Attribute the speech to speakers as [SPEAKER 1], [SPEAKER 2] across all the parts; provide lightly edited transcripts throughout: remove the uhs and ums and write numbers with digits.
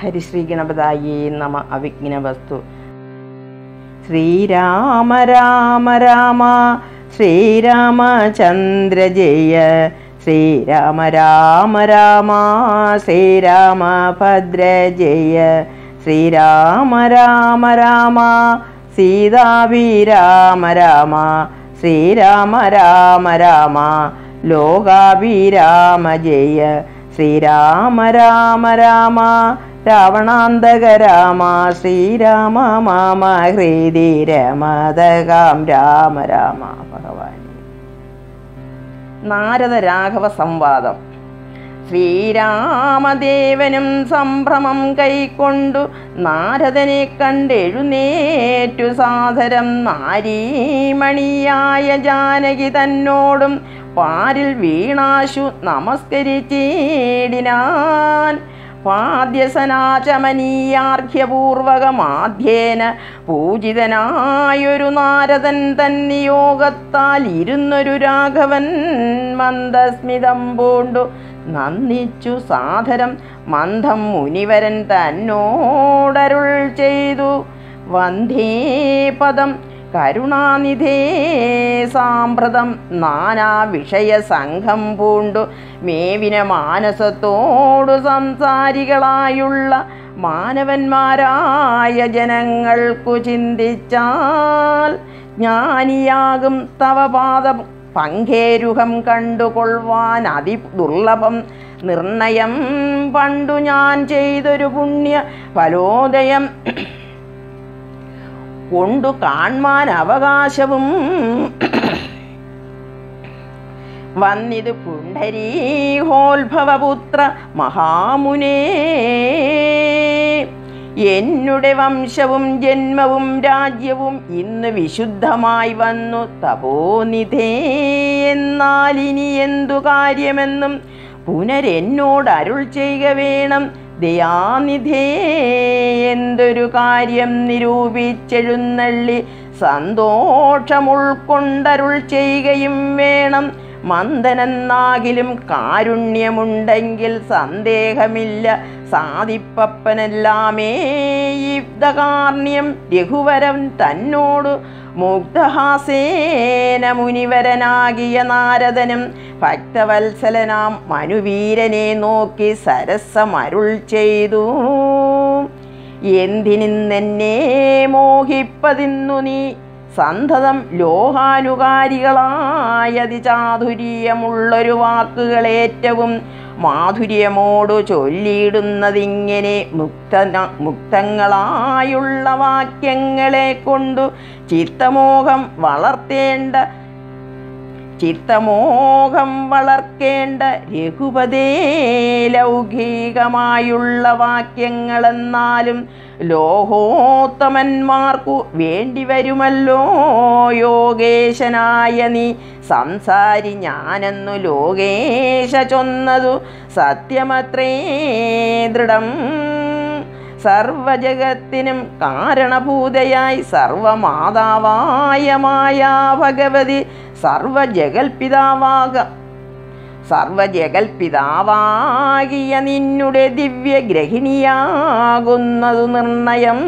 [SPEAKER 1] ഹരിശ്രീ ഗണപതായേ നമ. അവിഘ്നവസ്തു. ശ്രീരാമ രാമ രാമ ശ്രീരാമചന്ദ്ര ജയ. ശ്രീരാമ രാമ രാമ ശ്രീരാമഭദ്ര ജയ. ശ്രീരാമ രാമ രാമ സീതാഭിരാമ രാമ. ശ്രീരാമ രാമ രാമ ലോകാഭിരാമ ജയ. ശ്രീരാമ രാമ രാമ രാവണാന്തക രാമ. ശ്രീരാമ മാമ ഹൃദി രമതകാം രാമ രാമ. ഭഗവാൻ. നാരദ രാഘവ സംവാദം. ശ്രീരാമദേവനും സംഭ്രമം കൈക്കൊണ്ടു നാരദനെ കണ്ടെഴുന്നേറ്റു സാദരം നാരീമണിയായ ജാനകി തന്നോടും പാരിൽ വീണാശു നമസ്കരിച്ചിടിനാൻ. പാദ്യസനാചമനീയാർഘ്യപൂർവകമാധ്യേന പൂജിതനായൊരു നാരദൻ തന്നിയോഗത്താൽ ഇരുന്നൊരു രാഘവൻ മന്ദസ്മിതം പൂണ്ടു നന്ദിച്ചു സാദരം മന്ദം മുനിവരൻ തന്നോടരുൾ ചെയ്തു. വന്ദേ പദം കരുണാനിധേ സാമ്പ്രതം നാനാ വിഷയ സംഘം പൂണ്ടു മേവിന മാനസത്തോടു സംസാരികളായുള്ള മാനവന്മാരായ ജനങ്ങൾക്കു ചിന്തിച്ചാൽ ജ്ഞാനിയാകും തവ പാദ പങ്കേരുഹം കണ്ടുകൊള്ളുവാൻ അതിദുർലഭം. നിർണയം പണ്ടു ഞാൻ ചെയ്തൊരു പുണ്യ ഫലോദയം കൊണ്ടു കാൺമാൻ അവകാശവും വന്നിതു പുണ്ഡരീകോത്ഭവപുത്ര മഹാമുനേ. എന്നുടെ വംശവും ജന്മവും രാജ്യവും ഇന്ന് വിശുദ്ധമായി വന്നു തപോനിധേ. എന്നാൽ ഇനി എന്തു കാര്യമെന്നും പുനരെന്നോട് അരുൾ ചെയ്യുക വേണം ദയാനിധേ. എന്തൊരു കാര്യം നിരൂപിച്ചെഴുന്നള്ളി സന്തോഷമുൾക്കൊണ്ടരുൾ ചെയ്യുകയും വേണം. മന്ദനെന്നാകിലും കാരുണ്യമുണ്ടെങ്കിൽ സന്ദേഹമില്ല സാധിപ്പപ്പനെല്ലാമേ യുദ്ധകാർണ്യം. രഘുവരൻ തന്നോട് മുഗ്ധഹാസേന മുനിവരനാകിയ നാരദനും ഭക്തവത്സലനാം മനുവീരനെ നോക്കി സരസമരുൾ ചെയ്തു. എന്തിനെന്നെ മോഹിപ്പതിന്നു നീ സന്തതം ലോകാനുകാരികളായതിചാതുര്യമുള്ളൊരു വാക്കുകളേറ്റവും മാധുര്യമോടു ചൊല്ലിയിടുന്നതിങ്ങനെ മുക്തങ്ങളായുള്ള വാക്യങ്ങളെ കൊണ്ടു ചിത്തമോഹം വളർക്കേണ്ട രഘുപതേ. ലൗകികമായുള്ള വാക്യങ്ങളെന്നാലും ലോകോത്തമന്മാർക്കു വേണ്ടിവരുമല്ലോ. യോഗേശനായ നീ സംസാരി ഞാനെന്നു ലോകേശ ചൊന്നതു സത്യമത്രേ ദൃഢം. സർവജഗത്തിനും കാരണഭൂതയായി സർവമാതാവായ മായാ ഭഗവതി സർവജഗൽപിതാവാകിയ നിന്നുടെ ദിവ്യഗ്രഹിണിയാകുന്നതു നിർണയം.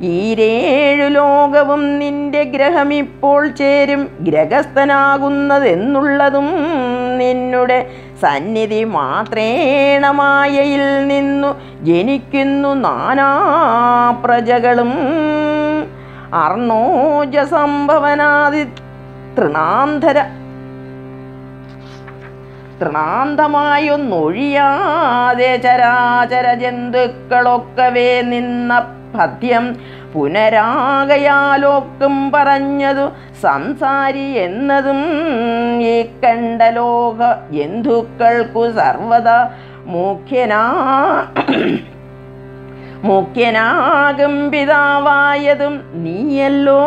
[SPEAKER 1] ഈരേഴു ലോകവും നിന്റെ ഗ്രഹമിപ്പോൾ ചേരും ഗ്രഹസ്ഥനാകുന്നതെന്നുള്ളതും നിന്നുടെ സന്നിധി മാത്രേണ മായയിൽ നിന്നു ജനിക്കുന്നു നാനാ പ്രജകളും. അർണോജസംഭവനാദി തൃണാന്തമായൊന്നൊഴിയാതെ ചരാചര ജന്തുക്കളൊക്കവേ നിന്ന പദ്യം പുനരാകയാലോക്കും പറഞ്ഞതു സംസാരി എന്നതും ഈ കണ്ട ലോക ജന്തുക്കൾക്കു സർവദാ മുഖ്യനാകും പിതാവായതും നീയല്ലോ.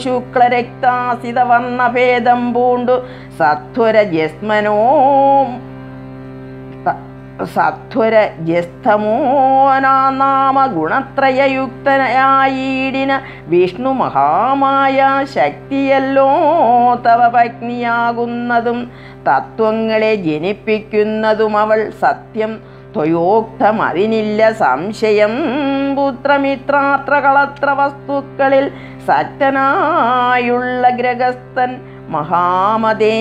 [SPEAKER 1] ശുക്ലരക്താസിത വർണ്ണഭേദം പൂണ്ടു സത്വരജസ്തമോനാമ ഗുണത്രയയുക്തനായിടിന വിഷ്ണു മഹാമായ ശക്തിയല്ലോ തവ പത്നിയാകുന്നതും തത്വങ്ങളെ ജനിപ്പിക്കുന്നതും അവൾ. സത്യം ത്വയോക്തമതിനില്ല സംശയം. പുത്രമിത്രാത്ര കളത്ര വസ്തുക്കളിൽ സക്തനായുള്ള ഗ്രഹസ്ഥൻ മഹാമതേ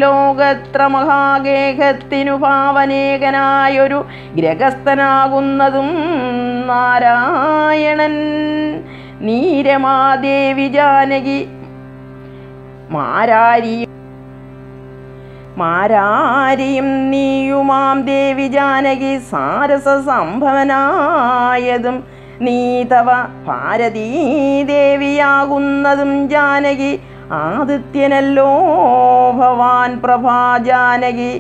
[SPEAKER 1] ലോകത്ര മഹാഗേഹത്തിനു ഭാവനേകനായൊരു ഗ്രഹസ്ഥനാകുന്നതും നാരായണൻ. നീരമാദേവി ജാനകി മാരാരിയും നീയുമാം ദേവി ജാനകി സാരസ സംഭവനായതും നീ തവ ഭാരതീ ദേവിയാകുന്നതും ജാനകി ആദിത്യനല്ലോ ഭവാൻ പ്രഭാ ജാനകി.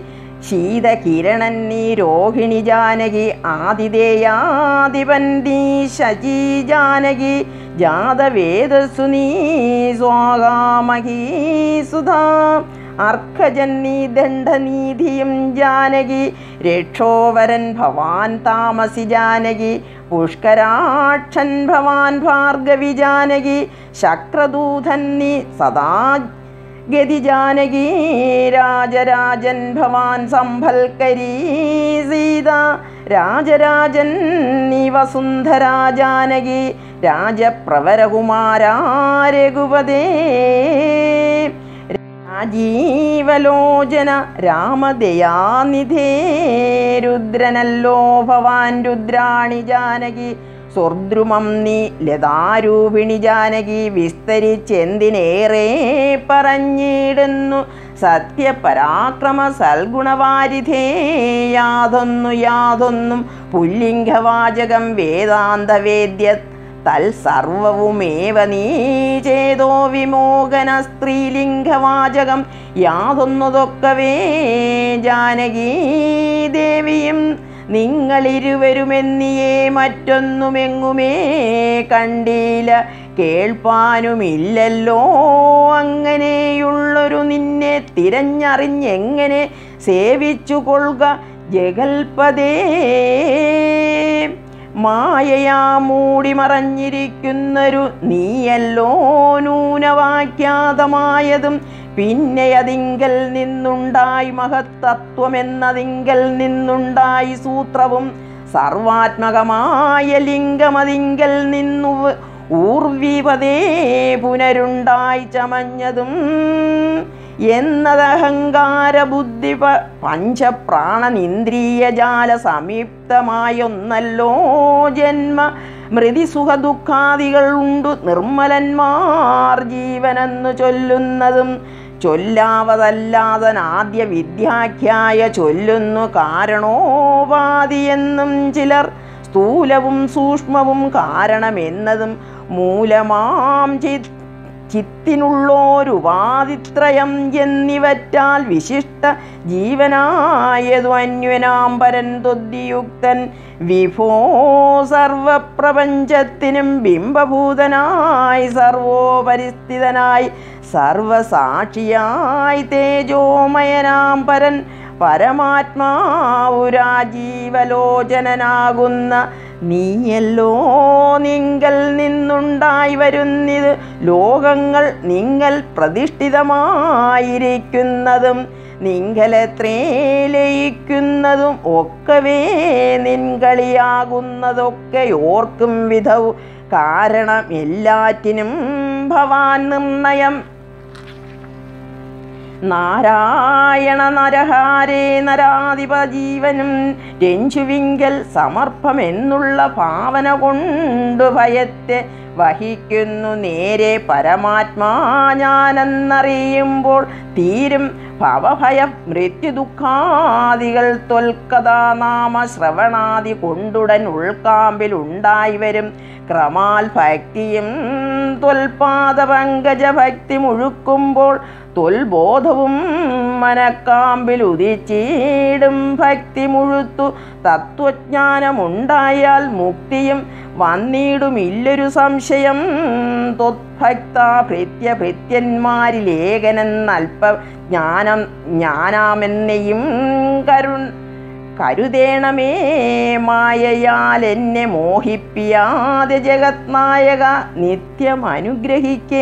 [SPEAKER 1] ശീതകിരണൻ നീ രോഹിണി ജാനകി ആതിഥേയാധിപൻ നീ ശചി ജാനകി. ജാതവേദസ്സു നീ സ്വാഹാമഹീ സുധാ അർക്കജന്നീ ദണ്ഡനീധിയും ജാനകി. രക്ഷോവരൻ ഭവാൻ താമസി ജാനകി. പുഷ്കരാക്ഷൻ ഭവാൻ ഭാർഗവി ജാനകി. ശക്രദൂതൻ നീ സദാ ഗതി ജാനകി. രാജരാജൻ ഭവാൻ സംഭൽക്കരീ സീത. രാജരാജൻ നീ വസുന്ധരാ ജാനകി. രാജപ്രവരകുമാരാ രഘുപതേ. രാജീവലോചന രാമദയാനിധേ രുദ്രനല്ലോ ഭവാൻ രുദ്രാണി ജാനകി. സ്വർദ്രുമം നീ ലതാരൂപിണി ജാനകി. വിസ്തരിച്ചെന്തിനേറെ പറഞ്ഞിടുന്നു സത്യപരാക്രമ സൽഗുണവാരിധേ. യാതൊന്നും പുല്ലിംഗവാചകം വേദാന്തവേദ്യ തൽസർവവുമേവ നീ ചേതോ വിമോഹന സ്ത്രീലിംഗവാചകം. യാതൊന്നതൊക്കവേ ജാനകീ ദേവിയും നിങ്ങളിരുവരുമെന്നിയേ മറ്റൊന്നുമെങ്ങുമേ കണ്ടില്ല കേൾപ്പാനുമില്ലല്ലോ. അങ്ങനെയുള്ളൊരു നിന്നെ തിരഞ്ഞറിഞ്ഞെങ്ങനെ സേവിച്ചു കൊള്ളുക ജഗൽപദേ. മായയാ മൂടി മറഞ്ഞിരിക്കുന്നൊരു നീയല്ലോ നൂനവാഖ്യാതമായതും. പിന്നെ അതിങ്കൽ നിന്നുണ്ടായി മഹത്തത്വമെന്നതിങ്കൽ നിന്നുണ്ടായി സൂത്രവും. സർവാത്മകമായ ലിംഗമതിങ്കൽ നിന്നു ഊർവിപതേ പുനരുണ്ടായി ചമഞ്ഞതും. എന്നതഹങ്കാര ബുദ്ധി പഞ്ചപ്രാണനിന്ദ്രിയജാല സംയുക്തമായൊന്നല്ലോ ജന്മ മൃതിസുഖദുഃഖാദികൾ ഉണ്ടു നിർമ്മലന്മാർ ജീവനെന്നു ചൊല്ലുന്നതും. ചൊല്ലാവതല്ലാതനാദ്യ വിദ്യാഖ്യായ ചൊല്ലുന്നു കാരണോപാധിയെന്നും ചിലർ. സ്ഥൂലവും സൂക്ഷ്മവും കാരണമെന്നതും മൂലമാം ചിത്തിനുള്ളോരുപാധിത്രയം എന്നിവറ്റാൽ വിശിഷ്ട ജീവനായതു അന്വനാം പരൻ തൊദ്യുക്തൻ. വിഭോ സർവപ്രപഞ്ചത്തിനും ബിംബഭൂതനായി സർവോപരിസ്ഥിതനായി സർവസാക്ഷിയായി തേജോമയനാം പരൻ പരമാത്മാവുരാജീവലോചനനാകുന്ന നീയല്ലോ നിങ്കൽ നിന്നുണ്ടായി വരുന്നിത് ലോകങ്ങൾ നിങ്ങൾ പ്രതിഷ്ഠിതമായിരിക്കുന്നതും. നിങ്കലെത്രേ ലയിക്കുന്നതും ഒക്കവേ നിൻകളിയാകുന്നതൊക്കെ ഓർക്കും വിധവും കാരണം എല്ലാറ്റിനും ഭവാൻ നിർണയം. നാരായണ നരഹാരേ നരാധിപജീവനും രഞ്ജുവിങ്കൽ സമർപ്പമെന്നുള്ള ഭാവന കൊണ്ടു ഭയത്തെ വഹിക്കുന്നു നേരെ പരമാത്മാ ഞാനെന്നറിയുമ്പോൾ തീരും ഭവഭയ മൃത്യുദുഃഖാദികൾ. ത്വൽക്കഥാനാമ ശ്രവണാദി കൊണ്ടുടൻ ഉൾക്കാമ്പിലുണ്ടായി വരും ക്രമാൽ ഭക്തിയും. ത്വൽപാദപങ്കജ ഭക്തി മുഴുക്കുമ്പോൾ ത്വൽബോധവും മനക്കാമ്പിൽ ഉദിച്ചിടും. ഭക്തി മുഴുത്തു തത്വജ്ഞാനമുണ്ടായാൽ മുക്തിയും വന്നിടുമില്ലൊരു സംശയം. ത്വത്ഭക്ത ഭൃത്യന്മാരിലേകനെന്നൽപ ജ്ഞാനാമെന്നെയും കരുതേണമേ. മായയാൽ എന്നെ മോഹിപ്പിയാതെ ജഗത്നായക നിത്യം അനുഗ്രഹിക്കേണമേ.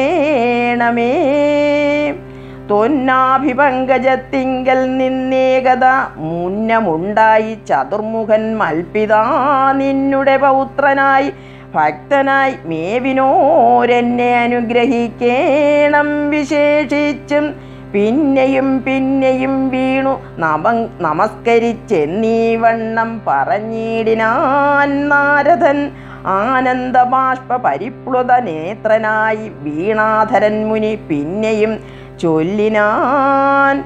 [SPEAKER 1] ത്വന്നാഭിപങ്കജത്തിങ്കൽ നിന്നേകത മുന്നമുണ്ടായി ചതുർമുഖൻ മൽപിതാ നിന്നുടെ പൗത്രനായി ഭക്തനായി മേവിനോരെന്നെ അനുഗ്രഹിക്കേണം വിശേഷിച്ചും പിന്നെയും പിന്നെയും വീണു നമസ്കരിച്ചെന്നീ വണ്ണം പറഞ്ഞിടിനാൻ നാരദൻ ആനന്ദബാഷ്പ പരിപ്ലുത നേത്രനായി വീണാധരൻ മുനി പിന്നെയും ചൊല്ലിനാൻ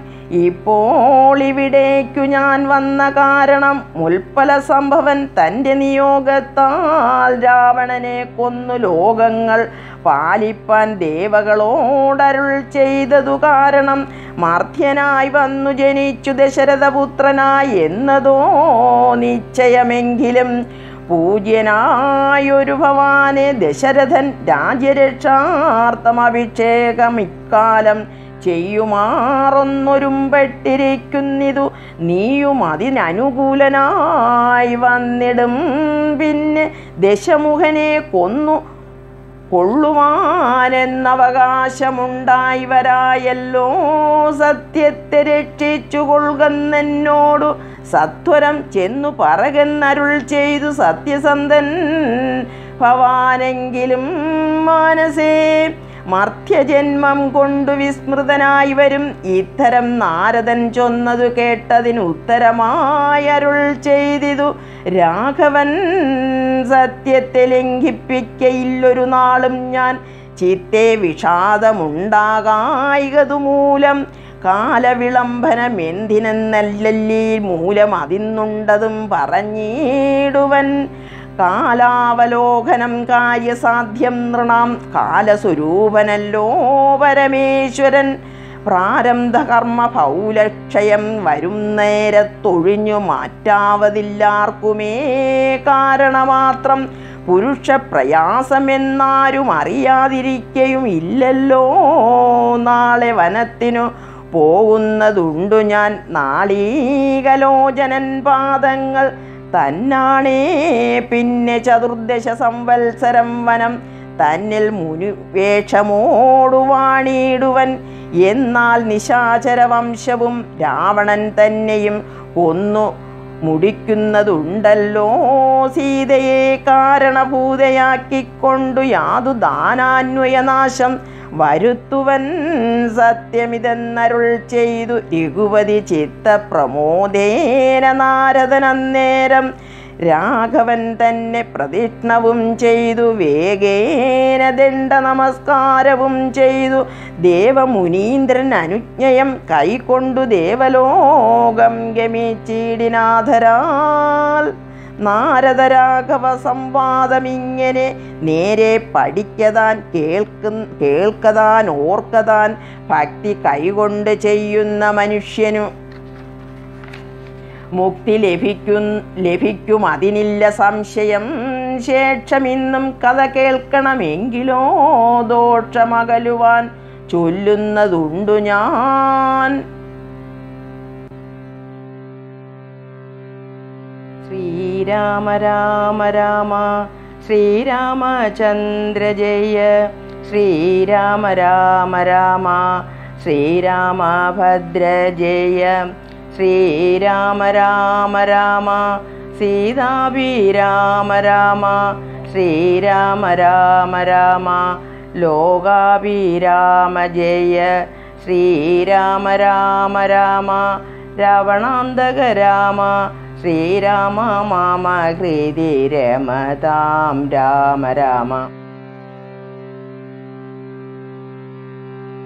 [SPEAKER 1] ഇപ്പോൾ ഇവിടേക്കു ഞാൻ വന്ന കാരണം മുൽപ്പല സംഭവൻ തൻ്റെ നിയോഗത്താൽ രാവണനെ കൊന്നു ലോകങ്ങൾ പാലിപ്പാൻ ദേവകളോടരുൾ ചെയ്തതു കാരണം മർത്യനായി വന്നു ജനിച്ചു ദശരഥപുത്രനായി എന്നതോ നിശ്ചയമെങ്കിലും പൂജ്യനായൊരു ഭവാനെ ദശരഥൻ രാജ്യരക്ഷാർത്ഥം അഭിഷേകം ഇക്കാലം ചെയ്യുമാറൊന്നൊരുമ്പെട്ടിരിക്കുന്നിതു നീയും അതിനനുകൂലനായി വന്നിടും പിന്നെ ദശമുഖനെ കൊള്ളുവാനെന്നവകാശമുണ്ടായി വരായല്ലോ സത്യത്തെ രക്ഷിച്ചു കൊള്ളുന്നോടു സത്വരം ചെന്നു പറകെന്നരുൾ ചെയ്തു സത്യസന്ധൻ ഭവാനെങ്കിലും മാനസേ മർത്യജന്മം കൊണ്ടു വിസ്മൃതനായി വരും ഇത്തരം നാരദൻ ചൊന്നതു കേട്ടതിന് ഉത്തരമായരുൾ ചെയ്തിതു രാഘവൻ സത്യത്തെ ലംഘിപ്പിക്കയില്ലൊരു നാളും ഞാൻ ചിത്തെ വിഷാദമുണ്ടാകായികതു മൂലം കാലവിളംബനമെന്തിനെന്നല്ലല്ലീ മൂലം അതിന്നുണ്ടതും പറഞ്ഞിടുവൻ കാലാവലോകനം കാര്യസാധ്യം നൃണാം കാലസ്വരൂപനല്ലോ പരമേശ്വരൻ പ്രാരബ്ധകർമ്മ ഫൗലക്ഷയം വരും നേരത്തൊഴിഞ്ഞു മാറ്റാവതില്ലാർക്കുമേ കാരണമാത്രം പുരുഷ പ്രയാസമെന്നാരും അറിയാതിരിക്കയും ഇല്ലല്ലോ നാളെ വനത്തിനു പോകുന്നതുണ്ടു ഞാൻ നാളീകലോചനൻ പാദങ്ങൾ തന്നാണേ പിന്നെ ചതുർദശ സംവത്സരം വനം തന്നിൽ മുനിവേഷമോടുവാണിടുവൻ എന്നാൽ നിശാചരവംശവും രാവണൻ തന്നെയും കൊന്നു മുടിക്കുന്നതുണ്ടല്ലോ സീതയെ കാരണഭൂതയാക്കിക്കൊണ്ടു യാതു ദാനാന്വയനാശം വരുത്തുവൻ സത്യമിതെന്നരുൾ ചെയ്തു രഘുപതി ചിത്തപ്രമോദേന നാരദനന്നേരം രാഘവൻ തന്നെ പ്രതിഷ്ണവും ചെയ്തു വേഗേന ദണ്ഡ നമസ്കാരവും ചെയ്തു ദേവമുനീന്ദ്രൻ അനുജ്ഞയം കൈക്കൊണ്ടു ദേവലോകം ഗമിച്ചിടിനാഥരാൽ നാരദരാഘവ സംവാദമിങ്ങനെ നേരെ പഠിക്കതാൻ കേൾക്കതാൻ ഓർക്കതാൻ ഭക്തി കൈകൊണ്ട് ചെയ്യുന്ന മനുഷ്യനു മുക്തി ലഭിക്കും അതിനില്ല സംശയം ശേഷമിന്നും കഥ കേൾക്കണമെങ്കിലോ ദോഷമകലുവാൻ ചൊല്ലുന്നതുണ്ടു ഞാൻ. ശ്രീരാമ രാമ രാമ ശ്രീരാമചന്ദ്ര ജയ ശ്രീരാമ രാമ രാമ ശ്രീരാമഭദ്ര ജയ ശ്രീരാമ രാമ രാമ സീതാഭിരാമ രാമ ശ്രീരാമ രാമ രാമ ലോകാഭിരാമ ജയ ശ്രീരാമ രാമ രാമ രാവണാന്തക രാമ ശ്രീരാമ മാമ ഹൃദി രമതാം രാമ രാമ.